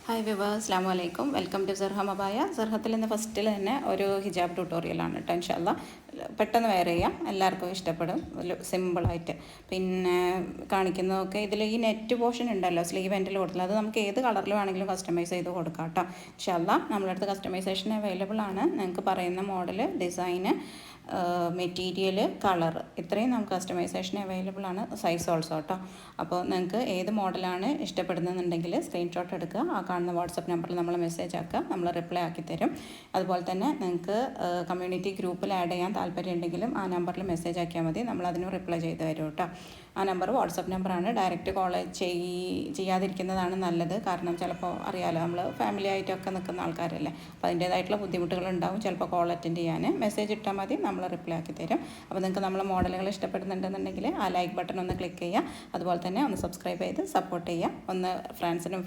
Hi viewers, അസ്സലാമു അലൈക്കും. Welcome to സർഹ മബായ. സർഹത്തിൽ നിന്ന് ഫസ്റ്റിൽ തന്നെ ഒരു ഹിജാബ് ട്യൂട്ടോറിയലാണ് കേട്ടോ. ഇൻഷാല്ലാ പെട്ടെന്ന് വെയർ ചെയ്യാം, എല്ലാവർക്കും ഇഷ്ടപ്പെടും. സിമ്പിളായിട്ട് പിന്നെ കാണിക്കുന്നതൊക്കെ ഇതിൽ ഈ നെറ്റ് പോർഷൻ ഉണ്ടല്ലോ, സ്ലീവ് എൻഡിൽ കൊടുത്തത്, അത് നമുക്ക് ഏത് കളറിൽ വേണമെങ്കിലും കസ്റ്റമൈസ് ചെയ്ത് കൊടുക്കാം കേട്ടോ. ഇൻഷാല്ലാ നമ്മുടെ അടുത്ത് കസ്റ്റമൈസേഷൻ അവൈലബിൾ ആണ്. നിങ്ങൾക്ക് പറയുന്ന മോഡൽ, ഡിസൈന്, മെറ്റീരിയൽ, കളർ, ഇത്രയും നമുക്ക് കസ്റ്റമൈസേഷൻ അവൈലബിൾ ആണ്. സൈസ് ഓൾസോ കേട്ടോ. അപ്പോൾ നിങ്ങൾക്ക് ഏത് മോഡലാണ് ഇഷ്ടപ്പെടുന്നതെന്നുണ്ടെങ്കിൽ സ്ക്രീൻഷോട്ട് എടുക്കുക, ആ കാണുന്ന വാട്സപ്പ് നമ്പറിൽ നമ്മൾ മെസ്സേജ് ആക്കുക, നമ്മൾ റിപ്ലൈ ആക്കി തരും. അതുപോലെ തന്നെ നിങ്ങൾക്ക് കമ്മ്യൂണിറ്റി ഗ്രൂപ്പിൽ ആഡ് ചെയ്യാൻ താല്പര്യം ഉണ്ടെങ്കിലും ആ നമ്പറിൽ മെസ്സേജ് ആക്കിയാൽ മതി, നമ്മൾ അതിന് റിപ്ലൈ ചെയ്ത് തരും കേട്ടോ. ആ നമ്പർ വാട്സപ്പ് നമ്പറാണ്. ഡയറക്റ്റ് കോൾ ചെയ്യാതിരിക്കുന്നതാണ് നല്ലത്. കാരണം ചിലപ്പോൾ അറിയാമല്ലോ, നമ്മൾ ഫാമിലി ആയിട്ടൊക്കെ നിൽക്കുന്ന ആൾക്കാരല്ലേ, അപ്പോൾ അതിൻ്റേതായിട്ടുള്ള ബുദ്ധിമുട്ടുകളുണ്ടാവും. ചിലപ്പോൾ കോൾ അറ്റൻഡ് ചെയ്യാൻ മെസ്സേജ് ഇട്ടാൽ മതി, നമ്മൾ റിപ്ലൈ ആക്കി തരും. അപ്പോൾ നിങ്ങൾക്ക് നമ്മളെ മോഡലുകൾ ഇഷ്ടപ്പെടുന്നുണ്ടെന്നുണ്ടെങ്കിൽ ആ ലൈക്ക് ബട്ടൺ ഒന്ന് ക്ലിക്ക് ചെയ്യുക. അതുപോലെ തന്നെ ഒന്ന് സബ്സ്ക്രൈബ് ചെയ്ത് സപ്പോർട്ട് ചെയ്യുക. ഒന്ന് ഫ്രണ്ട്സിനും